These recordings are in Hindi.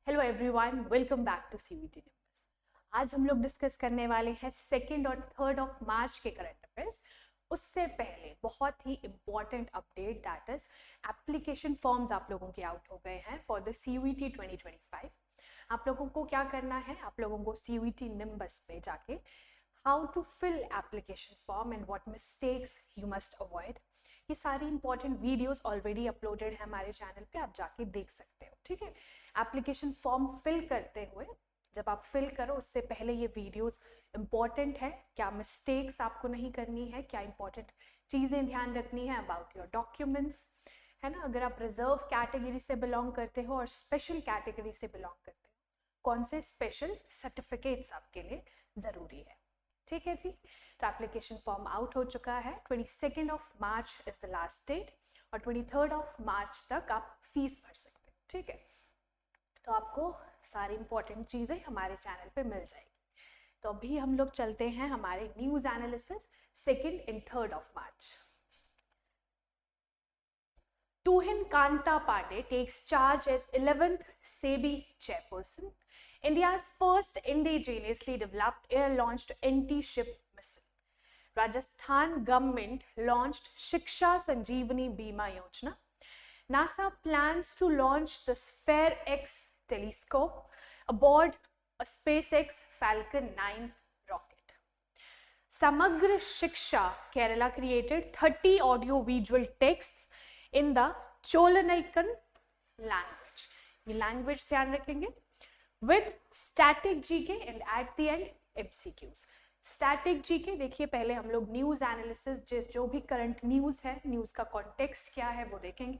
Hello everyone, welcome back to CVT news. आज हम लोग डिस्कस करने वाले हैं 2 और 3 मार्च के करंट अफेयर्स। उससे पहले बहुत ही important update, that is application forms आप लोगों के आउट हो गए हैं फॉर द सीयूईटी 2025। आप लोगों को क्या करना है, आप लोगों को सीयूईटी निम्बस पे जाके how to fill application form and what mistakes you must avoid, ये सारी इंपॉर्टेंट वीडियोस ऑलरेडी अपलोडेड है हमारे चैनल पे, आप जाके देख सकते हो। ठीक है, एप्लीकेशन फॉर्म फिल करते हुए जब आप फिल करो उससे पहले ये वीडियोस इंपॉर्टेंट है, क्या मिस्टेक्स आपको नहीं करनी है, क्या इंपॉर्टेंट चीज़ें ध्यान रखनी है अबाउट योर डॉक्यूमेंट्स, है ना। अगर आप रिजर्व कैटेगरी से बिलोंग करते हो और स्पेशल कैटेगरी से बिलोंग करते हो, कौन से स्पेशल सर्टिफिकेट्स आपके लिए ज़रूरी है। ठीक है जी, तो एप्लीकेशन फॉर्म आउट हो चुका है। 22 मार्च इज द लास्ट डेट और 23 मार्च तक आप फीस भर सकते हो। ठीक है, तो आपको सारी इंपॉर्टेंट चीज़ें हमारे चैनल पे मिल जाएगी। तो अभी हम लोग चलते हैं हमारे news analysis 2 and 3 March. Tuhin Kanta Pandey takes charge as 11th SEBI chairperson, India's first indigenously developed air-launched anti-ship missile. Rajasthan government launched Shiksha Sanjeevani Bima Yojana. NASA plans to launch the Sphere X telescope aboard a SpaceX Falcon 9 rocket. Samagra Shiksha Kerala created 30 audio-visual texts in the Cholanaikan language. ये language ध्यान रखेंगे with static GK and at the end MCQs. Static GK देखिए, पहले हम लोग न्यूज एनालिसिस जो भी करंट न्यूज है, न्यूज का कॉन्टेक्स्ट क्या है वो देखेंगे,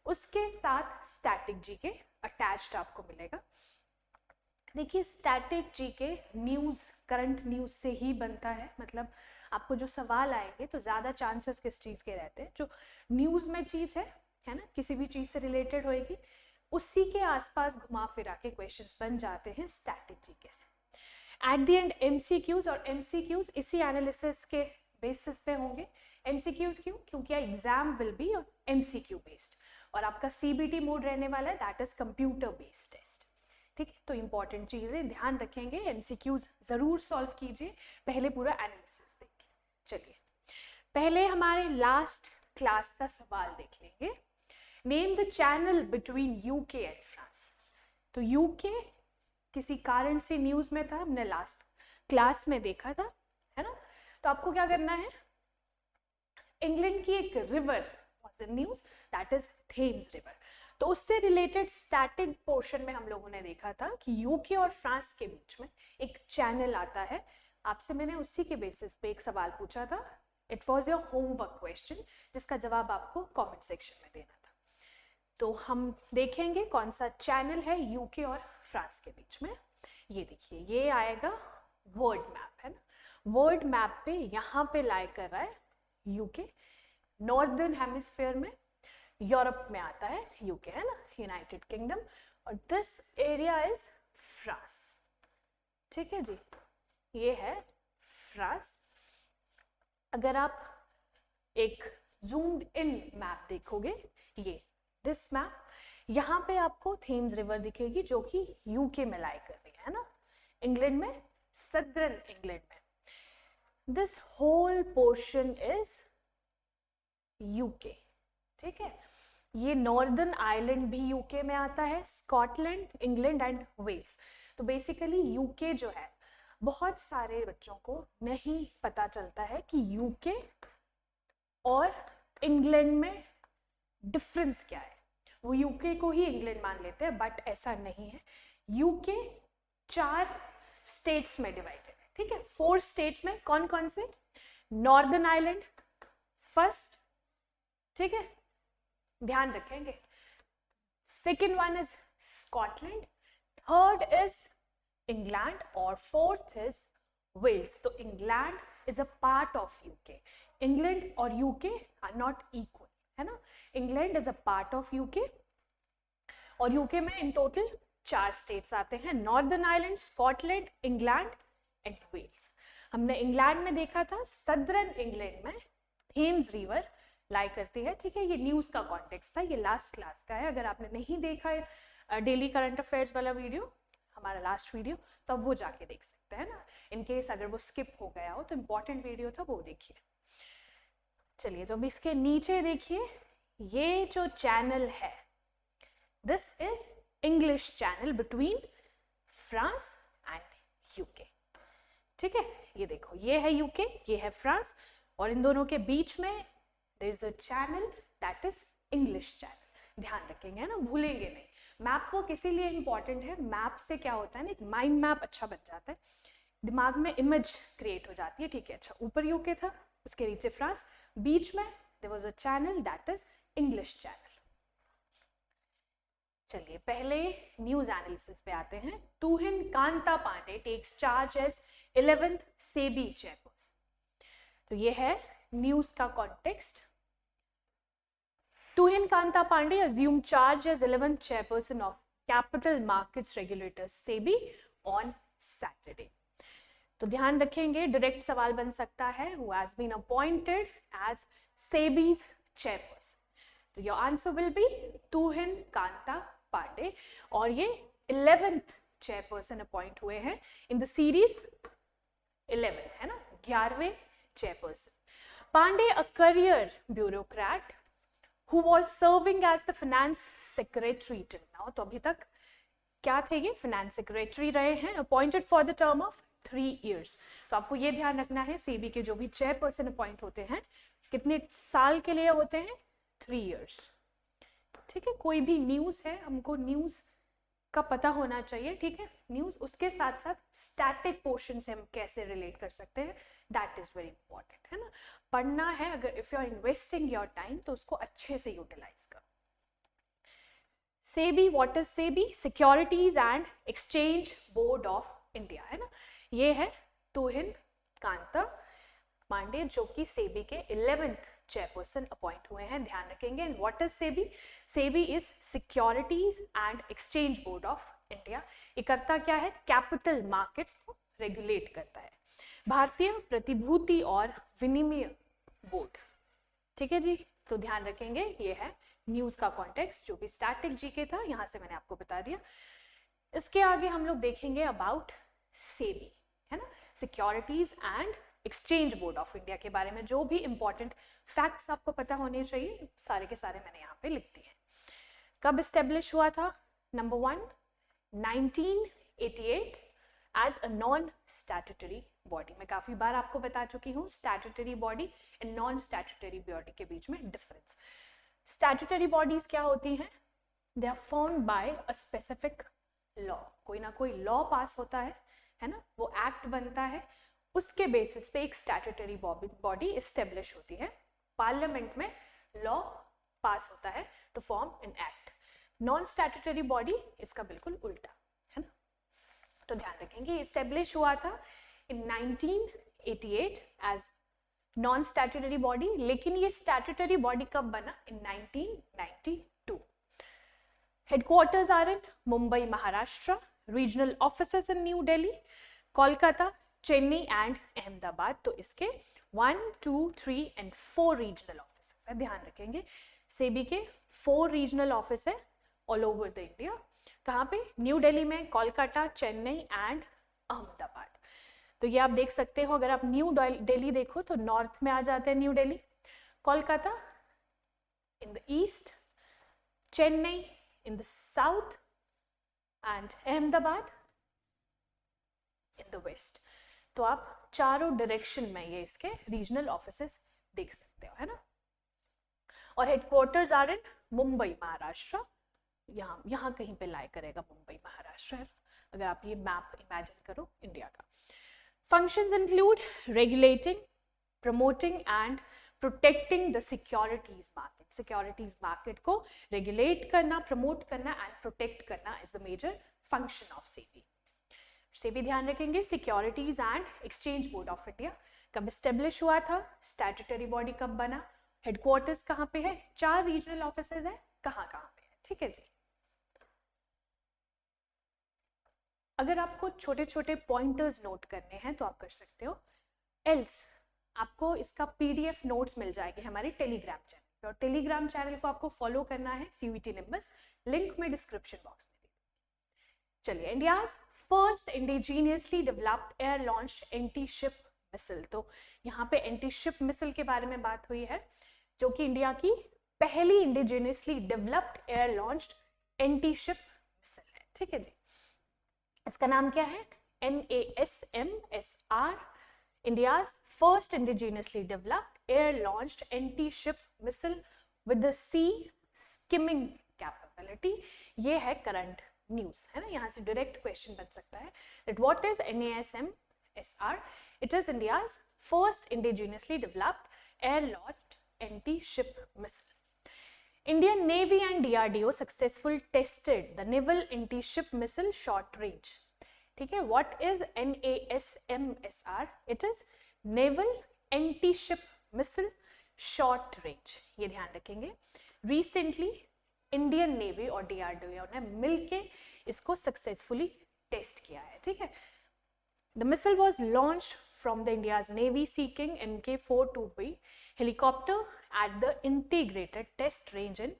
उसके साथ स्टैटिक जीके अटैच्ड आपको मिलेगा। देखिए, static GK news current news से ही बनता है, मतलब आपको जो सवाल आएंगे तो ज़्यादा चांसेस किस चीज़ के रहते हैं, जो न्यूज़ में चीज़ है ना, किसी भी चीज़ से रिलेटेड होएगी उसी के आसपास घुमा फिरा के क्वेश्चंस बन जाते हैं स्टैटिक जीके से। एट द एंड एमसीक्यूज, और एमसीक्यूज इसी एनालिसिस के बेसिस पे होंगे। एमसीक्यूज क्यों? क्योंकि exam will be MCQ based और आपका सीबीटी मोड रहने वाला है, that is computer based test. ठीक है, तो इंपॉर्टेंट चीजें ध्यान रखेंगे, एमसीक्यूज जरूर सॉल्व कीजिए, पहले पूरा एनालिसिस देखिए। चलिए, पहले हमारे लास्ट क्लास का सवाल देख लेंगे। Name the channel between UK and France. तो यूके किसी कारण से न्यूज में था, हमने लास्ट क्लास में देखा था, है ना। तो आपको क्या करना है, इंग्लैंड की एक river was in news, that is Thames river. तो उससे रिलेटेड स्टैटिक पोर्शन में हम लोगों ने देखा था कि यूके और फ्रांस के बीच में एक चैनल आता है। आपसे मैंने उसी के बेसिस पे एक सवाल पूछा था, it was your homework question, जिसका जवाब आपको कॉमेंट सेक्शन में देना था। तो हम देखेंगे कौन सा चैनल है यूके और फ्रांस के बीच में। ये देखिए, ये आएगा वर्ल्ड मैप, है ना। वर्ल्ड मैप पे यहाँ पे लाई कर रहा है यूके, नॉर्दर्न हेमिस्फीयर में यूरोप में आता है यूके, है ना, यूनाइटेड किंगडम, और दिस एरिया इज फ्रांस। ठीक है जी, ये है फ्रांस। अगर आप एक जूम्ड इन मैप देखोगे, ये दिस मैप, यहाँ पे आपको थेम्स रिवर दिखेगी जो कि यूके में लाई कर रही है ना, इंग्लैंड में, सदर्न इंग्लैंड में। This whole portion is UK. ठीक है, ये नॉर्दर्न आयरलैंड भी यूके में आता है, स्कॉटलैंड, इंग्लैंड एंड वेल्स। तो बेसिकली यूके जो है, बहुत सारे बच्चों को नहीं पता चलता है कि यूके और इंग्लैंड में डिफरेंस क्या है। वो यूके को ही इंग्लैंड मान लेते हैं, बट ऐसा नहीं है। यूके 4 स्टेट्स में डिवाइडेड है। ठीक है, 4 स्टेट्स में कौन कौन से? नॉर्दर्न आयरलैंड फर्स्ट, ठीक है, ध्यान रखेंगे। Second one is Scotland, third is England और फोर्थ इज वेल्स। तो England is a part of UK. England और यूके आर नॉट इक्वल, है ना। England is a part of UK और यूके में इन टोटल 4 स्टेट्स आते हैं, northern Ireland, Scotland, England and Wales. हमने इंग्लैंड में देखा था, सदर्न इंग्लैंड में थेम्स रिवर लाई करती है। ठीक है, ये न्यूज का कॉन्टेक्स्ट था, ये लास्ट क्लास का है, अगर आपने नहीं देखा है डेली करंट अफेयर्स वाला वीडियो, हमारा लास्ट वीडियो, तो अब वो जाके देख सकते हैं ना, इन केस अगर वो स्किप हो गया हो तो इम्पॉर्टेंट वीडियो था वो देखिए। चलिए, तो अब इसके नीचे देखिए, ये जो चैनल है, this is English channel between France and UK. ठीक है, ये देखो, ये है यूके, ये है फ्रांस, और इन दोनों के बीच में there is a channel that is English channel. ध्यान रखेंगे ना, भूलेंगे नहीं। मैप वर्क इसीलिए इंपॉर्टेंट है, मैप से क्या होता है ना, एक माइंड मैप अच्छा बन जाता है, दिमाग में इमेज क्रिएट हो जाती है। ठीक है, अच्छा, ऊपर यूके था, उसके नीचे फ्रांस, बीच में there was a channel that is English channel. चलिए, पहले न्यूज एनालिसिस पे आते हैं। Tuhin Kanta Pandey takes charge as 11th SEBI chairperson. तो ये है न्यूज का context. Tuhin Kanta Pandey assumed charge as 11th chairperson of Capital Markets Regulator SEBI on Saturday. तो ध्यान रखेंगे, डायरेक्ट सवाल बन सकता है, who has been appointed as SEBI's chairperson. तो your answer will be तुहिन कांता पांडे, और ये 11th chairperson अपॉइंट हुए हैं इन द सीरीज 11, है ना, 11वें chairperson. Pandey, a career bureaucrat who was serving as the finance secretary till now, तो अभी तक क्या थे ये, finance secretary रहे हैं, appointed for the term of 3 years. तो आपको ये ध्यान रखना है, सेबी के जो भी चेयरपर्सन अपॉइंट होते हैं कितने साल के लिए होते हैं, 3 years. ठीक है, कोई भी न्यूज है, हमको न्यूज का पता होना चाहिए। ठीक है, न्यूज, उसके साथ साथ स्टैटिक पोर्शन से हम कैसे रिलेट कर सकते हैं, दैट इज वेरी इंपॉर्टेंट, है ना। पढ़ना है, अगर if you are investing your time तो उसको अच्छे से यूटिलाइज करो। SEBI, what is SEBI? Securities and exchange board of India, है ना। ये है तुहिन कांता पांडे, जो कि सेबी के 11th चेयरपर्सन अपॉइंट हुए हैं, ध्यान रखेंगे। And what is SEBI? SEBI is securities and exchange board of India. ये करता क्या है? कैपिटल मार्केट्स को रेगुलेट करता है, भारतीय प्रतिभूति और विनिमय बोर्ड। ठीक है जी, तो ध्यान रखेंगे, ये है न्यूज का कॉन्टेक्स्ट, जो भी स्टैटिक जीके था यहां से मैंने आपको बता दिया। इसके आगे हम लोग देखेंगे अबाउट सेबी, है ना, securities and exchange board of India के बारे में जो भी इंपॉर्टेंट फैक्ट्स आपको पता होने चाहिए, सारे के सारे मैंने यहाँ पे लिख दिए हैं। कब स्टेब्लिश हुआ था? Number 1, 1988 as a non statutory body. मैं काफी बार आपको बता चुकी हूँ statutory body and non statutory body के बीच में डिफरेंस। स्टैट्यूटरी बॉडीज क्या होती हैं? They are formed by a specific law, कोई ना कोई लॉ पास होता है ना, वो एक्ट बनता है, उसके बेसिस पे एक स्टैट्यूटरी बॉडी एस्टेब्लिश होती है, पार्लियामेंट में लॉ पास होता है to form an act. Non statutory body इसका बिल्कुल उल्टा, है ना। तो ध्यान रखेंगे, एस्टेब्लिश हुआ था in 1988 as non statutory body, लेकिन ये स्टैट्यूटरी बॉडी कब बना? In 1992। Headquarters are in Mumbai, Maharashtra, regional offices in New Delhi, Kolkata, Chennai and Ahmedabad. तो इसके 1, 2, 3 एंड 4 रीजनल ऑफिस है, ध्यान रखेंगे। सेबी के 4 रीजनल ऑफिस है ऑल ओवर द इंडिया। कहाँ पे? न्यू दिल्ली में, कोलकाता, चेन्नई एंड अहमदाबाद। तो ये आप देख सकते हो, अगर आप न्यू दिल्ली देखो तो नॉर्थ में आ जाते हैं New Delhi, Kolkata in the east, Chennai in the south and Ahmedabad in the west. तो आप चारों डायरेक्शन में ये इसके रीजनल ऑफिसेस देख सकते हो, है ना। और headquarters are in Mumbai, Maharashtra, यहाँ कहीं पे लाई करेगा मुंबई, महाराष्ट्र, अगर आप ये मैप इमेजिन करो इंडिया का। Functions include regulating, promoting and protecting the securities market. Securities market को रेगुलेट करना, प्रमोट करना एंड प्रोटेक्ट करना is the major function of SEBI. SEBI ध्यान रखेंगे, securities and exchange board of India कब स्टेब्लिश हुआ था, स्टैट्यूटरी बॉडी कब बना, हेडक्वार्टर्स कहाँ पे है, 4 रीजनल ऑफिसेज है, कहाँ पे है। ठीक है जी। अगर आपको छोटे छोटे पॉइंटर्स नोट करने हैं तो आप कर सकते हो, एल्स आपको इसका पीडीएफ नोट्स मिल जाएंगे हमारे टेलीग्राम चैनल पे, और टेलीग्राम चैनल को आपको फॉलो करना है CUET निम्बस, लिंक मैं डिस्क्रिप्शन बॉक्स में चलिए, India's first indigenously developed air launched anti ship missile. तो यहाँ पे एंटी शिप मिसाइल के बारे में बात हुई है, जो कि इंडिया की पहली indigenously developed air launched anti ship missile है। ठीक है जी, इसका नाम क्या है? NASMSR, India's first indigenously developed air-launched anti-ship missile with the sea skimming capability। ये है करंट न्यूज, है ना, यहाँ से डायरेक्ट क्वेश्चन बन सकता है that what is NASMSR? It is India's first indigenously developed air-launched anti-ship missile. Indian Navy and DRDO successfully tested the naval anti-ship missile short range। ठीक है, what is NASMSR? It is Naval Anti-Ship Missile Short Range। ये ध्यान रखेंगे। Recently इंडियन नेवी और DRDO ने मिलके इसको सक्सेसफुली टेस्ट किया है। ठीक है, The missile was launched from the India's Navy Sea-King Mk-42B helicopter at the integrated test range in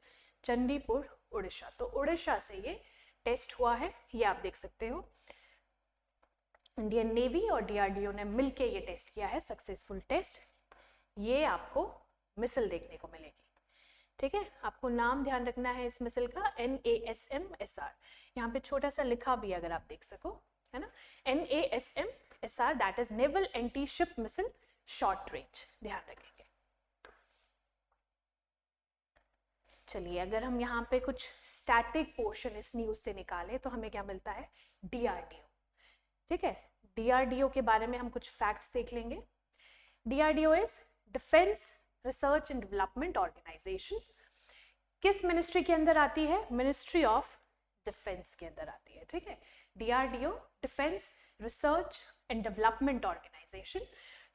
Chandipur, Orissa. तो उड़ीसा से ये टेस्ट हुआ है, ये आप देख सकते हो। इंडियन नेवी और DRDO ने मिलके ये टेस्ट किया है, सक्सेसफुल टेस्ट। ये आपको मिसाइल देखने को मिलेगी। ठीक है, आपको नाम ध्यान रखना है इस मिसाइल का, NASMSR। यहाँ पे छोटा सा लिखा भी अगर आप देख सको, है ना, NASMSR, that is naval anti ship missile short range. ध्यान रखेंगे। चलिए, अगर हम यहाँ पे कुछ स्टैटिक पोर्शन इस न्यूज से निकाले तो हमें क्या मिलता है? DRDO। ठीक है, DRDO के बारे में हम कुछ फैक्ट्स देख लेंगे। DRDO is defence research and development organisation. किस मिनिस्ट्री के अंदर आती है? मिनिस्ट्री ऑफ डिफेंस के अंदर आती है। ठीक है, DRDO defence research and development organisation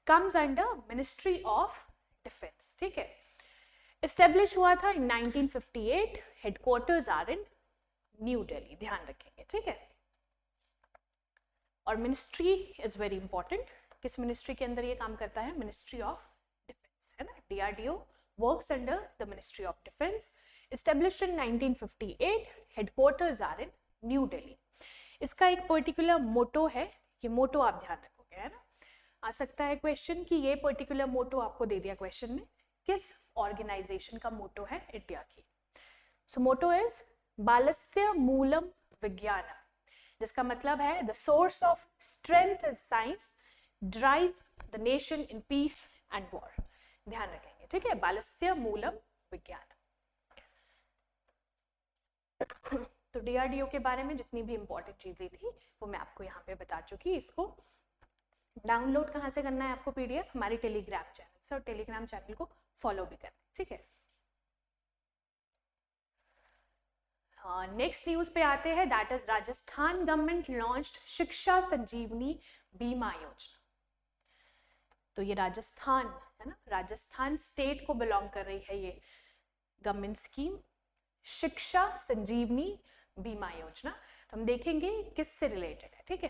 comes under ministry of defence. ठीक है, एस्टेब्लिश हुआ था in 1958। Headquarters are in New Delhi. ध्यान रखेंगे। ठीक है, और मिनिस्ट्री इज वेरी इंपॉर्टेंट। किस मिनिस्ट्री के अंदर ये काम करता है? मिनिस्ट्री ऑफ डिफेंस, है ना। DRDO works under the ministry of defence, established in 1958, headquarters are in New Delhi. इसका एक पर्टिकुलर मोटो है, ये मोटो आप ध्यान रखोगे, है ना। आ सकता है क्वेश्चन कि ये पर्टिकुलर मोटो आपको दे दिया क्वेश्चन में, किस ऑर्गेनाइजेशन का मोटो है इंडिया की। सो मोटो इज बालस्य मूलम विज्ञानम, जिसका मतलब है the source of strength is science, drive the nation in peace and war. ध्यान रखेंगे। ठीक है, बालस्य मूलम विज्ञानम। तो DRDO के बारे में जितनी भी इंपॉर्टेंट चीजें थी वो मैं आपको यहाँ पे बता चुकी। इसको डाउनलोड कहाँ से करना है आपको? PDF हमारे टेलीग्राम चैनल से, और टेलीग्राम चैनल को फॉलो भी करना है। ठीक है, नेक्स्ट न्यूज पे आते हैं, that is Rajasthan government launched शिक्षा संजीवनी बीमा योजना। तो ये राजस्थान है ना, राजस्थान स्टेट को बिलोंग कर रही है ये गवर्नमेंट स्कीम, शिक्षा संजीवनी बीमा योजना। तो हम देखेंगे किससे रिलेटेड है। ठीक है,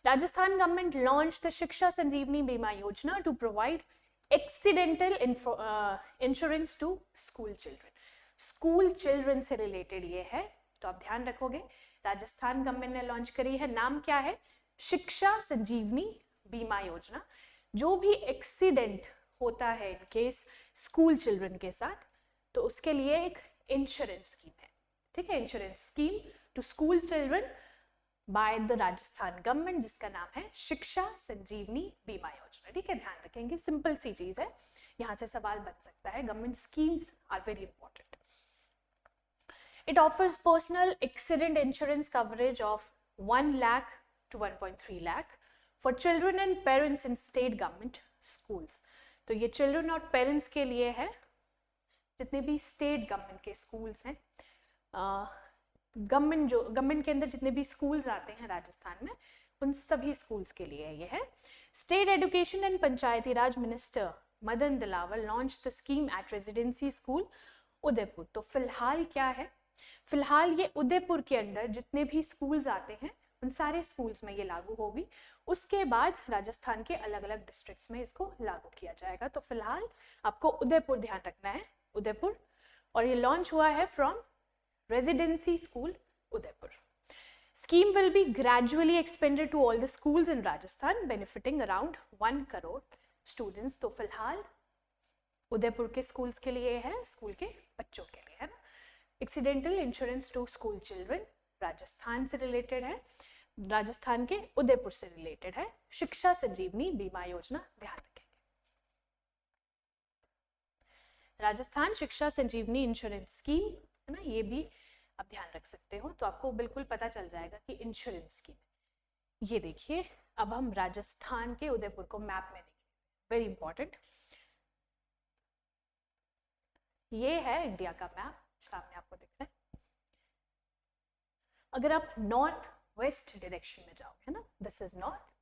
राजस्थान गवर्नमेंट लॉन्च द शिक्षा Sanjeevani Bima Yojana to provide accidental insurance to school children. School children से रिलेटेड ये है, तो आप ध्यान रखोगे। राजस्थान गवर्नमेंट ने लॉन्च करी है, नाम क्या है? शिक्षा संजीवनी बीमा योजना। जो भी एक्सीडेंट होता है इन केस स्कूल चिल्ड्रन के साथ, तो उसके लिए एक इंश्योरेंस स्कीम है। ठीक है, insurance scheme to school children by the Rajasthan government, जिसका नाम है शिक्षा संजीवनी बीमा योजना। ठीक है, ध्यान रखेंगे, सिंपल सी चीज है, यहाँ से सवाल बन सकता है। Government schemes are very important. It offers personal accident insurance coverage of 1 lakh to 1.3 lakh for children and parents in state government schools। तो ये children और parents के लिए है, जितने भी state government के schools हैं, गवर्नमेंट के अंदर जितने भी schools आते हैं राजस्थान में, उन सभी schools के लिए ये है। State Education and Panchayati Raj minister Madan Dilawar launch the scheme at residency school Udaipur. तो फिलहाल क्या है? फिलहाल ये उदयपुर के अंदर जितने भी स्कूल्स आते हैं उन सारे स्कूल्स में ये लागू होगी। उसके बाद राजस्थान के अलग अलग डिस्ट्रिक्ट्स में इसको लागू किया जाएगा। तो फिलहाल आपको उदयपुर ध्यान रखना है, उदयपुर, और ये लॉन्च हुआ है from residency school Udaipur. Scheme will be gradually expanded to all the schools in Rajasthan, benefiting around 1 crore students. तो फिलहाल उदयपुर के स्कूल्स के लिए है, स्कूल के बच्चों के लिए है ना. Accidental insurance to school children Rajasthan से रिलेटेड है, राजस्थान के उदयपुर से रिलेटेड है. शिक्षा संजीवनी बीमा योजना ध्यान रखेंगे. राजस्थान शिक्षा संजीवनी इंश्योरेंस स्कीम है ना, ये भी आप ध्यान रख सकते हो, तो आपको बिल्कुल पता चल जाएगा कि इंश्योरेंस स्कीम. ये देखिए, अब हम राजस्थान के उदयपुर को मैप में देखिए, वेरी इंपॉर्टेंट. ये है इंडिया का मैप, सामने आपको दिख रहा है. अगर आप नॉर्थ वेस्ट डायरेक्शन में जाओगे ना, this is north,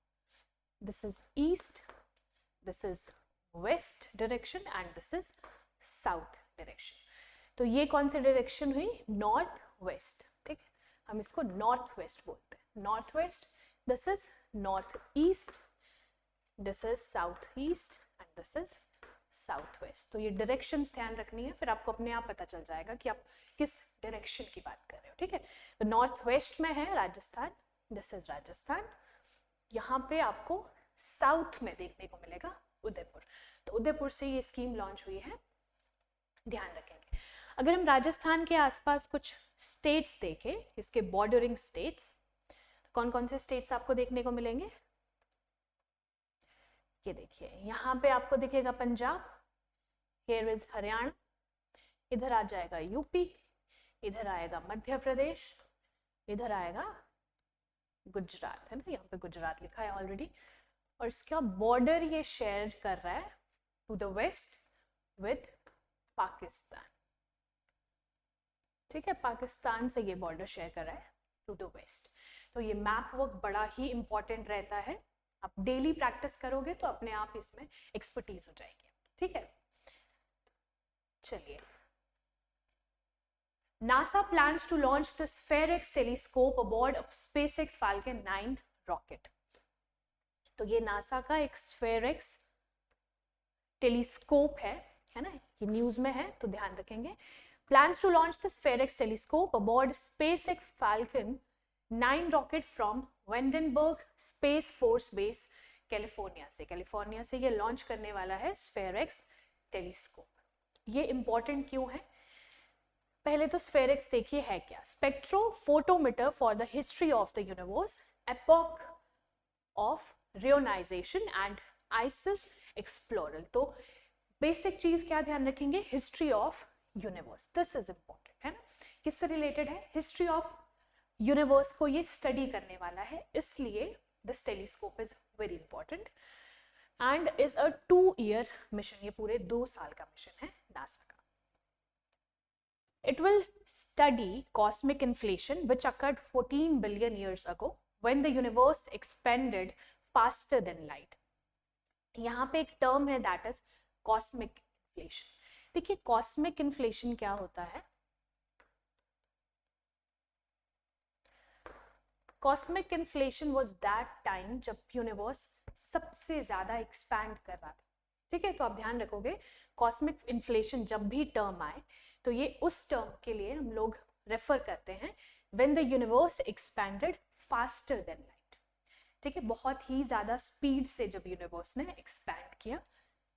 this is east, this is west direction and this is south direction. तो ये कौन सी डायरेक्शन हुई? North west. ठीक है, हम इसको नॉर्थ वेस्ट बोलते हैं. North west, this is north east, this is south east and this is south west. तो ये डायरेक्शंस ध्यान रखनी है, फिर आपको अपने आप पता चल जाएगा कि आप किस डायरेक्शन की बात कर रहे हो. ठीक है, तो नॉर्थ वेस्ट में है राजस्थान, दिस इज राजस्थान. यहाँ पे आपको साउथ में देखने को मिलेगा उदयपुर. तो उदयपुर से ये स्कीम लॉन्च हुई है, ध्यान रखेंगे. अगर हम राजस्थान के आसपास कुछ स्टेट्स देखें, इसके बॉर्डरिंग स्टेट्स, कौन कौन से स्टेट्स आपको देखने को मिलेंगे? ये देखिए, यहाँ पे आपको दिखेगा पंजाब, हियर इज हरियाणा, इधर आ जाएगा यूपी, इधर आएगा मध्य प्रदेश, इधर आएगा गुजरात है ना, यहाँ पे गुजरात लिखा है ऑलरेडी. और इसका बॉर्डर ये शेयर कर रहा है to the west with Pakistan. ठीक है, पाकिस्तान से ये बॉर्डर शेयर कर रहा है टू द वेस्ट. तो ये मैप वर्क बड़ा ही इंपॉर्टेंट रहता है, आप डेली प्रैक्टिस करोगे तो अपने आप इसमें एक्सपर्टीज हो जाएगी. ठीक है, चलिए. NASA plans to launch the SPHEREX telescope aboard of SpaceX Falcon 9 rocket. तो ये नासा का एक SPHEREX टेलीस्कोप है ना, ये न्यूज में है तो ध्यान रखेंगे. Plans to launch the SPHEREX telescope aboard SpaceX Falcon 9 rocket from Vandenberg Space Force Base, California से ये लॉन्च करने वाला है SPHEREX टेलीस्कोप. ये इंपॉर्टेंट क्यों है? पहले तो SPHEREX देखिए है क्या. Spectrophotometer for the history of the universe, epoch of reionization and ices explorer. तो बेसिक चीज क्या ध्यान रखेंगे? History of universe, this is important है ना. किससे रिलेटेड है? हिस्ट्री ऑफ यूनिवर्स को ये स्टडी करने वाला है, इसलिए this telescope is very important and is a 2-year mission. ये पूरे 2 साल का मिशन है नासा का. It will study cosmic inflation which occurred 14 billion years ago when the universe expanded faster than light. यहाँ पे एक टर्म है that is cosmic inflation. देखिए cosmic inflation क्या होता है? Cosmic inflation was that time जब यूनिवर्स सबसे ज्यादा एक्सपैंड कर रहा था. ठीक है, तो आप ध्यान रखोगे कॉस्मिक इन्फ्लेशन जब भी टर्म आए तो ये उस टर्म के लिए हम लोग रेफर करते हैं when the universe expanded faster than light. ठीक है, बहुत ही ज्यादा स्पीड से जब यूनिवर्स ने एक्सपैंड किया,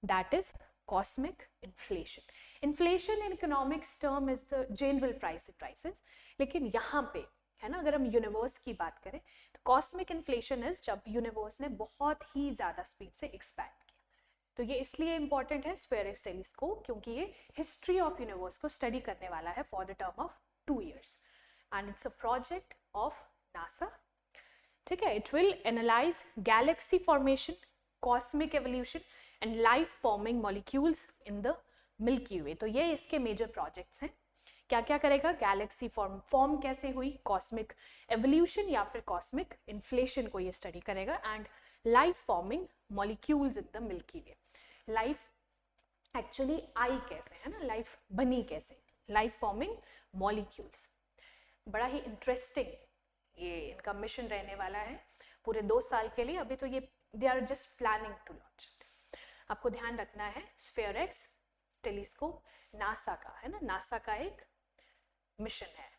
that is cosmic inflation. Inflation in economics term is the general price increases, लेकिन यहाँ पे है ना, अगर हम यूनिवर्स की बात करें तो कॉस्मिक इन्फ्लेशन इज जब यूनिवर्स ने बहुत ही ज्यादा स्पीड से एक्सपैंड किया. तो ये इसलिए इंपॉर्टेंट है SPHEREX टेलीस्कोप क्योंकि ये हिस्ट्री ऑफ यूनिवर्स को स्टडी करने वाला है for the term of 2 years and it's a project of NASA. ठीक है, it will analyse galaxy formation, cosmic evolution and life forming molecules in the Milky Way. तो ये इसके मेजर प्रोजेक्ट्स हैं. क्या क्या करेगा? गैलेक्सी फॉर्म कैसे हुई, कॉस्मिक एवोल्यूशन या फिर कॉस्मिक इन्फ्लेशन को ये स्टडी करेगा and life forming molecules in the Milky way. Life actually I कैसे है ना, लाइफ बनी कैसे, लाइफ फॉर्मिंग मॉलिक्यूल्स. बड़ा ही इंटरेस्टिंग ये इनका मिशन रहने वाला है पूरे 2 साल के लिए. अभी तो ये they are just planning to launch it. आपको ध्यान रखना है SPHEREX टेलीस्कोप नासा का है ना, नासा का एक मिशन है.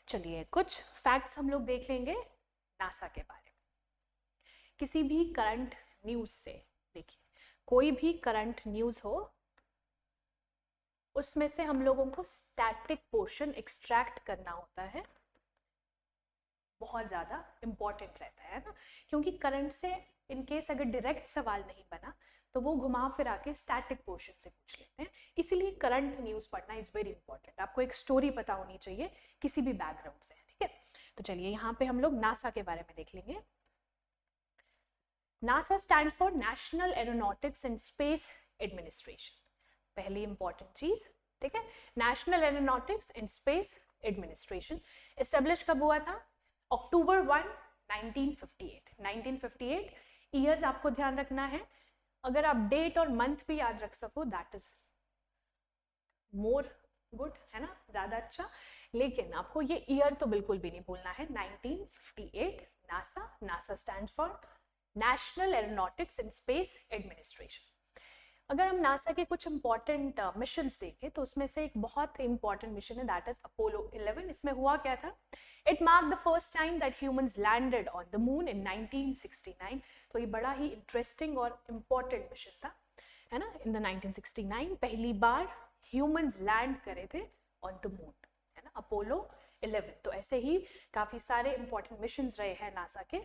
चलिए कुछ फैक्ट्स हम लोग देख लेंगे नासा के बारे में। किसी भी करंट न्यूज से, देखिए कोई भी करंट न्यूज हो उसमें से हम लोगों को स्टैटिक पोर्शन एक्सट्रैक्ट करना होता है, बहुत ज़्यादा इंपॉर्टेंट रहता है ना, क्योंकि करंट से इनकेस अगर डायरेक्ट सवाल नहीं बना तो वो घुमा फिरा के स्टैटिक पोर्शन से पूछ लेते हैं। इसीलिए करंट न्यूज पढ़ना इज वेरी इंपॉर्टेंट। आपको एक स्टोरी पता होनी चाहिए किसी भी बैकग्राउंड से, ठीक है। तो चलिए यहाँ पे हम लोग नासा के बारे में देख लेंगे। NASA stand for national aeronautics and space administration, पहली इंपॉर्टेंट चीज, ठीक है। National aeronautics and space administration establish कब हुआ था? अक्टूबर 1, 1958। 1958 ईयर आपको ध्यान रखना है। अगर आप डेट और मंथ भी याद रख सको दैट इज मोर गुड, है ना, ज्यादा अच्छा। लेकिन आपको ये ईयर तो बिल्कुल भी नहीं भूलना है। 1958 NASA, NASA stand for national aeronautics and space administration. अगर हम नासा के कुछ इंपॉर्टेंट मिशंस देखें तो उसमें से एक बहुत इंपॉर्टेंट मिशन है दैट इज अपोलो 11। इसमें हुआ क्या था? It mark the first time that humans landed on the moon in 1969। तो ये बड़ा ही इंटरेस्टिंग और इम्पॉर्टेंट मिशन था, है ना। इन द 1969 पहली बार ह्यूमंस लैंड करे थे ऑन द मून, है ना, अपोलो 11। तो ऐसे ही काफी सारे इंपॉर्टेंट मिशंस रहे हैं नासा के।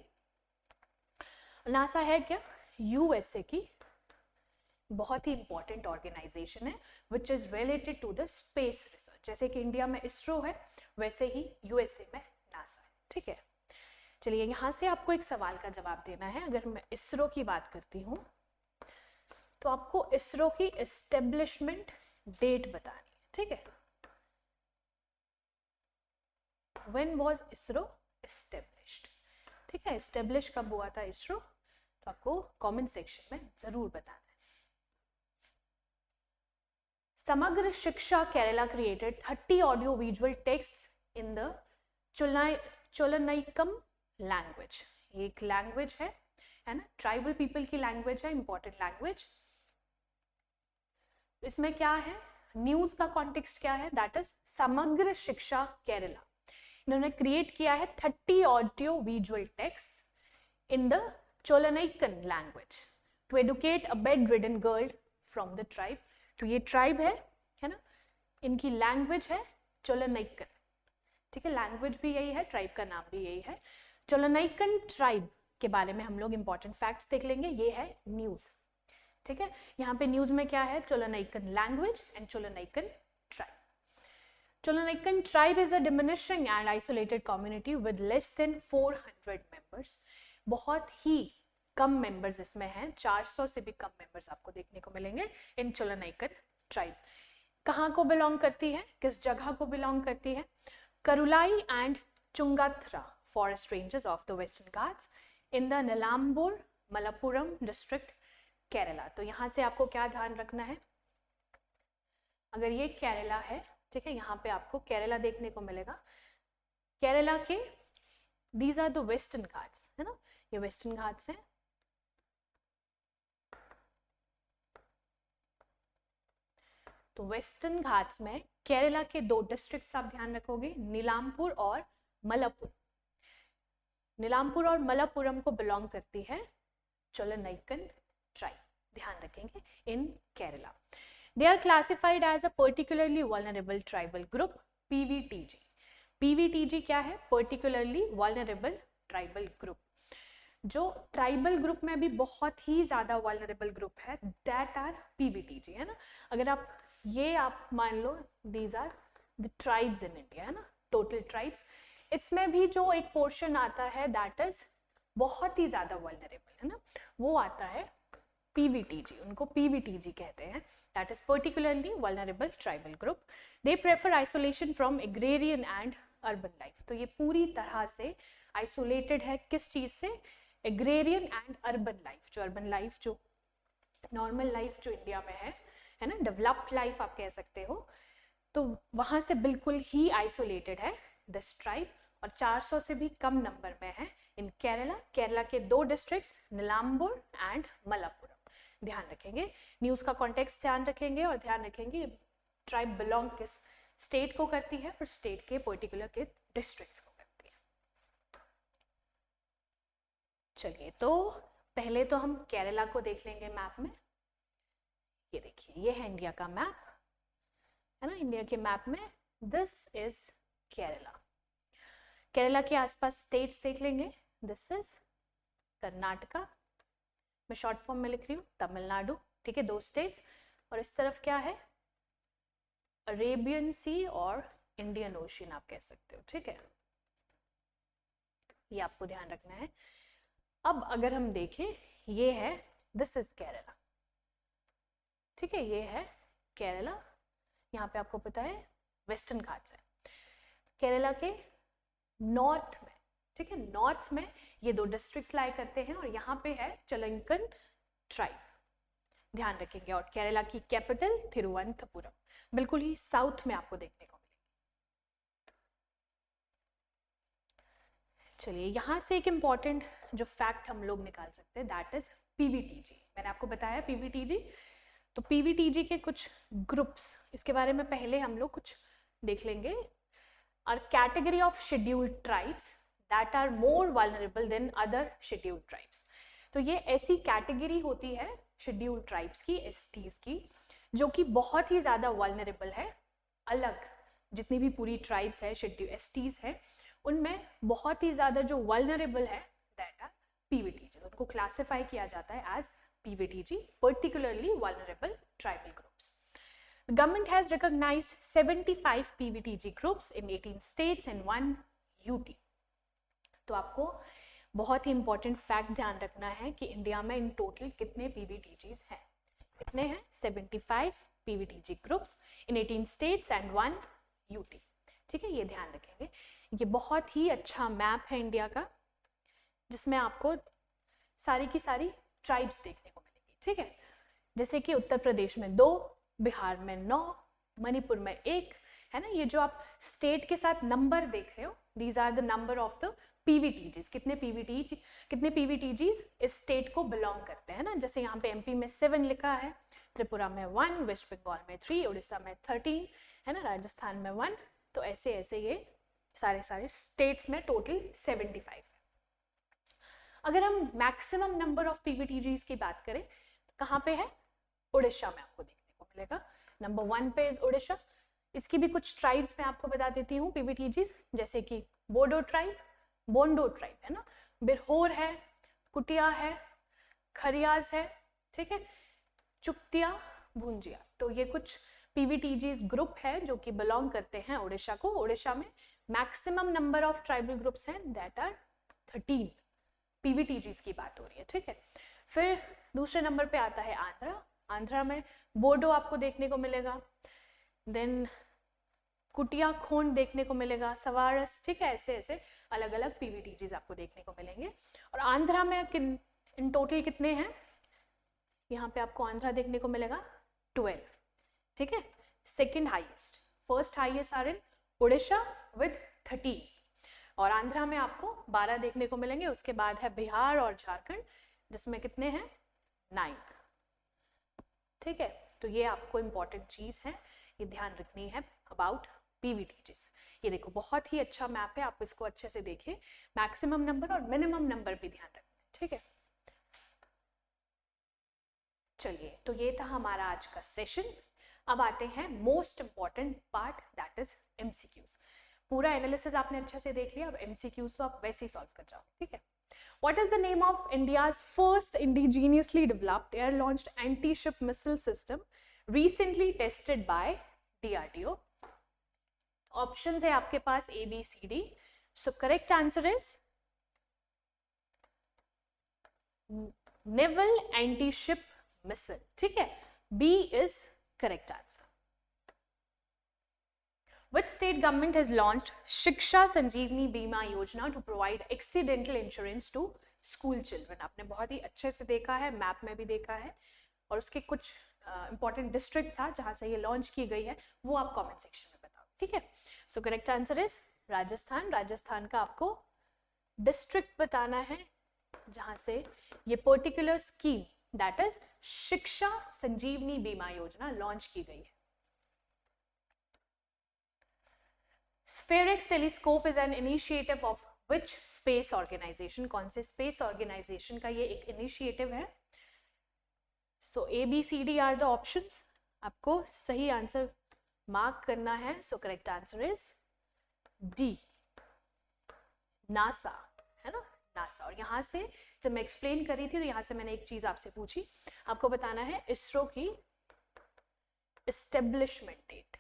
नासा है क्या? यूएसए की बहुत ही इंपॉर्टेंट ऑर्गेनाइजेशन है which is related to the space research. जैसे कि इंडिया में इसरो है वैसे ही यूएसए में नासा है, ठीक है। चलिए यहाँ से आपको एक सवाल का जवाब देना है। अगर मैं इसरो की बात करती हूँ तो आपको इसरो की एस्टेब्लिशमेंट डेट बतानी है, ठीक है। व्हेन वाज इसरो एस्टेब्लिश्ड, ठीक है। एस्टेब्लिश कब हुआ था इसरो, तो आपको कमेंट सेक्शन में जरूर बताना है। Samagra Shiksha Kerala created 30 audio visual text in the Cholanaikkan language. ये एक लैंग्वेज है ना, ट्राइबल पीपल की लैंग्वेज है, इंपॉर्टेंट लैंग्वेज। इसमें क्या है, न्यूज का कॉन्टेक्स्ट क्या है? दैट इज समग्र शिक्षा केरला। इन्होंने क्रिएट किया है 30 audio visual text in the Cholanaikkan language to educate a bedridden girl from the tribe. तो ये ट्राइब है ना, इनकी लैंग्वेज है चोलनैकन, ठीक है। लैंग्वेज भी यही है, ट्राइब का नाम भी यही है। चोलनैकन ट्राइब के बारे में हम लोग इंपॉर्टेंट फैक्ट्स देख लेंगे। ये है न्यूज, ठीक है। यहाँ पे न्यूज में क्या है? Cholanaikkan language and Cholanaikkan tribe. Cholonakan tribe is a diminishing and isolated community with less than 400 members. बहुत ही कम members इसमें हैं, 400 से भी कम members आपको देखने को मिलेंगे इन Cholonakan tribe। कहाँ को belong करती है, किस जगह को belong करती है? Karulai and Chungathra forest ranges of the Western Ghats in the Nilambur Malappuram district Kerala. तो यहाँ से आपको क्या ध्यान रखना है? अगर ये केरला है, ठीक है, यहाँ पे आपको केरला देखने को मिलेगा। केरला के these are the Western Ghats, है ना, ये वेस्टर्न घाट्स हैं। तो वेस्टर्न घाट्स में केरला के 2 डिस्ट्रिक्ट्स आप ध्यान रखोगे, नीलामपुर और मलप्पुरम। नीलामपुर और मलप्पुरम को बिलोंग करती है चोलनैकन ट्राइब, ध्यान रखेंगे, इन Kerala. They are classified as a particularly vulnerable tribal group, PVTG. PVTG क्या है? Particularly vulnerable tribal group. जो ट्राइबल ग्रुप में भी बहुत ही ज्यादा वल्नरेबल ग्रुप है, दैट आर PVTG, है ना। अगर आप मान लो these are the tribes in India, है ना, टोटल ट्राइब्स। इसमें भी जो एक पोर्शन आता है दैट इज बहुत ही ज्यादा वल्नरेबल, है ना, वो आता है PVTG, उनको PVTG कहते हैं, that is particularly vulnerable tribal group. They prefer isolation from agrarian and urban life. तो ये पूरी तरह से isolated है किस चीज से? agrarian and urban life। जो urban life, जो normal life जो इंडिया में है ना, developed life आप कह सकते हो, तो वहां से बिल्कुल ही isolated है this tribe, और 400 से भी कम नंबर में है इन केरला। केरला के 2 डिस्ट्रिक्ट्स नीलाम्बुर एंड मलप्पुरम, ध्यान रखेंगे। न्यूज का कॉन्टेक्स्ट ध्यान रखेंगे और ध्यान रखेंगे ट्राइब बिलोंग किस स्टेट को करती है और स्टेट के पर्टिकुलर के डिस्ट्रिक्ट्स को करती है। चलिए, तो पहले तो हम केरला को देख लेंगे मैप में। ये देखिए, ये है इंडिया का मैप, है ना। इंडिया के मैप में दिस इज केरला। केरला के आसपास स्टेट्स देख लेंगे। दिस इज कर्नाटका, मैं शॉर्ट फॉर्म में लिख रही हूँ, तमिलनाडु, ठीक है, 2 स्टेट्स। और इस तरफ क्या है, अरेबियन सी और इंडियन ओशियन आप कह सकते हो, ठीक है, ये आपको ध्यान रखना है। अब अगर हम देखें, ये है, दिस इज केरला, ठीक है, ये है केरला। यहाँ पे आपको पता है वेस्टर्न घाट्स है केरला के नॉर्थ में, ठीक है, नॉर्थ में ये 2 डिस्ट्रिक्ट्स लाई करते हैं और यहाँ पे है चलंकन ट्राइब, ध्यान रखेंगे। और केरला की कैपिटल तिरुवनंतपुरम, बिल्कुल ही साउथ में आपको देखने को मिलेगी। चलिए, यहाँ से एक इम्पॉर्टेंट जो फैक्ट हम लोग निकाल सकते हैं, दैट इज पीवीटीजी। मैंने आपको बताया पीवीटीजी, तो पीवीटीजी के कुछ ग्रुप्स, इसके बारे में पहले हम लोग कुछ देख लेंगे। Are category of scheduled tribes that are more vulnerable than other scheduled tribes. तो ये ऐसी कैटेगरी होती है शेड्यूल्ड ट्राइब्स की, एसटीज की, जो कि बहुत ही ज़्यादा वल्नरेबल है। अलग जितनी भी पूरी ट्राइब्स है, शेड्यूल एसटीज है, उनमें बहुत ही ज़्यादा जो वल्नरेबल है दैट आर पीवीटीजी। तो उनको क्लासिफाई किया जाता है as PVTG, particularly vulnerable tribal groups. The government has recognized 75 PVTG groups in 18 states and 1 UT. तो आपको बहुत ही इंपॉर्टेंट फैक्ट ध्यान रखना है कि इंडिया में इन टोटल कितने PVTGs हैं। कितने हैं? 75 PVTG groups in 18 states and 1 UT. ठीक है, ये ध्यान रखेंगे। ये बहुत ही अच्छा मैप है इंडिया का, जिसमें आपको सारी की सारी ट्राइब्स देखने को मिलेगी, ठीक है। जैसे कि उत्तर प्रदेश में 2, बिहार में 9, मणिपुर में 1, है ना। ये जो आप स्टेट के साथ नंबर देख रहे हो, these are the number of the PVTGs. कितने पीवीटीजीज इस स्टेट को बिलोंग करते हैं ना। जैसे यहाँ पे एमपी में 7 लिखा है, त्रिपुरा में 1, वेस्ट बंगाल में 3, उड़ीसा में 13, है ना, राजस्थान में 1। तो ऐसे ऐसे ये सारे स्टेट्स में टोटल 75 है। अगर हम मैक्सिमम नंबर ऑफ पीवीटीजीज की बात करें तो कहाँ पे है? उड़ीसा में आपको देखने को मिलेगा। नंबर 1 पे इज उड़ीसा। इसकी भी कुछ ट्राइब्स मैं आपको बता देती हूँ पीवीटीजीज, जैसे कि बोडो ट्राइब, बोंडो ट्राइब, है ना, बिरहोर है, कुटिया है, खरियाज है, ठीक है, चुक्तिया, भुंजिया। तो ये कुछ पीवीटीजीज ग्रुप है जो कि बिलोंग करते हैं उड़ीसा को। उड़ीसा में maximum number of tribal groups हैं, दैट आर 13 पीवीटीजीज की बात हो रही है, ठीक है। फिर दूसरे नंबर पे आता है आंध्रा। आंध्रा में बोडो आपको देखने को मिलेगा, देन कुटिया खोंड देखने को मिलेगा, सवारस, ठीक है। ऐसे ऐसे अलग अलग पीवीटीजीज आपको देखने को मिलेंगे। और आंध्रा में इन टोटल कितने हैं? यहाँ पे आपको आंध्रा देखने को मिलेगा 12, ठीक है। Second highest, first highest are in Orissa with 13, और आंध्रा में आपको 12 देखने को मिलेंगे। उसके बाद है बिहार और झारखंड, जिसमें कितने हैं? 9, ठीक है। तो ये आपको इंपॉर्टेंट चीज है, ये ध्यान रखनी है अबाउट पीवीटीजीज। ये देखो बहुत ही अच्छा मैप है, आप इसको अच्छे से देखिए। मैक्सिमम नंबर और मिनिमम नंबर भी ध्यान रखना है, ठीक है। चलिए, तो ये था हमारा आज का सेशन। अब आते हैं most important part, that is MCQs. पूरा एनालिसिस आपने अच्छे से देख लिया, अब एमसीक्यूज तो आप वैसे ही सॉल्व कर जाओगे, ठीक है। What is the name of India's first indigenously developed air-launched anti-ship missile system recently tested by DRDO? Options है आपके पास A, B, C, D. So correct answer is naval anti-ship missile. ठीक है, B is correct answer. Which state government has launched Shiksha Sanjeevani Bima Yojana to provide accidental insurance to school children? आपने बहुत ही अच्छे से देखा है, मैप में भी देखा है, और उसके कुछ इंपॉर्टेंट डिस्ट्रिक्ट था जहाँ से ये लॉन्च की गई है, वो आप कमेंट सेक्शन में बताओ, ठीक है। So correct answer is Rajasthan. Rajasthan का आपको डिस्ट्रिक्ट बताना है जहाँ से ये पर्टिकुलर स्कीम, दैट इज शिक्षा संजीवनी बीमा योजना, लॉन्च की गई है। SPHEREx telescope is an initiative of which space organization, कौन से स्पेस ऑर्गेनाइजेशन का ये एक इनिशिएटिव है? So A B C D are the options, आपको सही आंसर मार्क करना है. So correct answer is D, NASA, है ना, नासा. और यहाँ से जब मैं एक्सप्लेन कर रही थी तो यहाँ से मैंने एक चीज आपसे पूछी, आपको बताना है इसरो की एस्टेब्लिशमेंट डेट.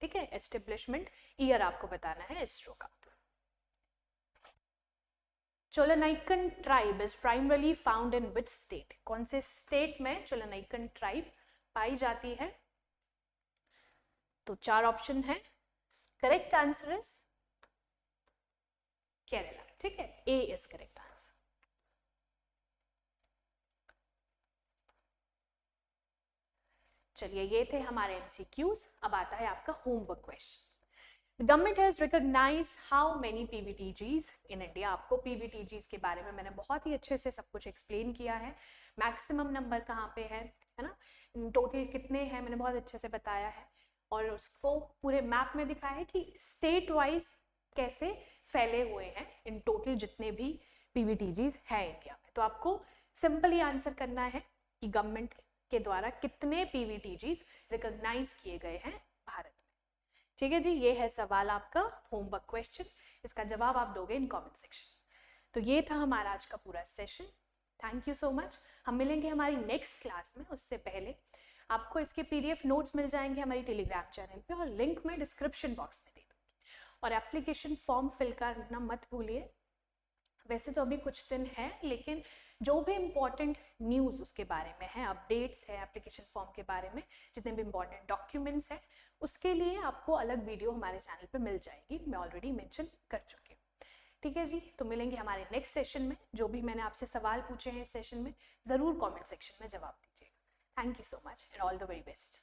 ठीक है, एस्टेब्लिशमेंट ईयर आपको बताना है इसरो का. Cholanaikkan tribe is primarily found in which state, कौन से स्टेट में चोलानाइकन ट्राइब पाई जाती है? तो 4 ऑप्शन है. Correct answer is Kerala. ठीक है, ए इज करेक्ट आंसर. चलिए, ये थे हमारे एमसीक्यूज. अब आता है आपका homework question. The government has recognized how many PVTGs in India. आपको PVTGs के बारे में मैंने बहुत ही अच्छे से सब कुछ एक्सप्लेन किया है. मैक्सिमम नंबर कहाँ पे है ना, टोटल कितने हैं मैंने बहुत अच्छे से बताया है, और उसको पूरे मैप में दिखाया है कि स्टेट वाइज कैसे फैले हुए हैं इन टोटल जितने भी PVTGs हैं इंडिया में. तो आपको सिंपली आंसर करना है कि गवर्नमेंट के द्वारा कितने PVTGs रिकॉग्नाइज किए गए हैं भारत में. ठीक है जी, ये है सवाल आपका होमवर्क क्वेश्चन. इसका जवाब आप दोगे इन कमेंट सेक्शन. तो ये था हमारा आज का पूरा session. Thank you so much. हम मिलेंगे हमारी नेक्स्ट क्लास में. उससे पहले आपको इसके PDF नोट्स मिल जाएंगे हमारी टेलीग्राम चैनल पे, और लिंक में डिस्क्रिप्शन बॉक्स में दे दूँगी. और एप्लीकेशन फॉर्म फिल करना मत भूलिए. वैसे तो अभी कुछ दिन है, लेकिन जो भी इम्पोर्टेंट न्यूज़ उसके बारे में है, अपडेट्स है एप्लीकेशन फॉर्म के बारे में, जितने भी इम्पोर्टेंट डॉक्यूमेंट्स हैं, उसके लिए आपको अलग वीडियो हमारे चैनल पे मिल जाएगी. मैं ऑलरेडी मेंशन कर चुकी हूँ. ठीक है जी, तो मिलेंगे हमारे नेक्स्ट सेशन में. जो भी मैंने आपसे सवाल पूछे हैं इस सेशन में, ज़रूर कमेंट सेक्शन में जवाब दीजिएगा. Thank you so much and all the very best.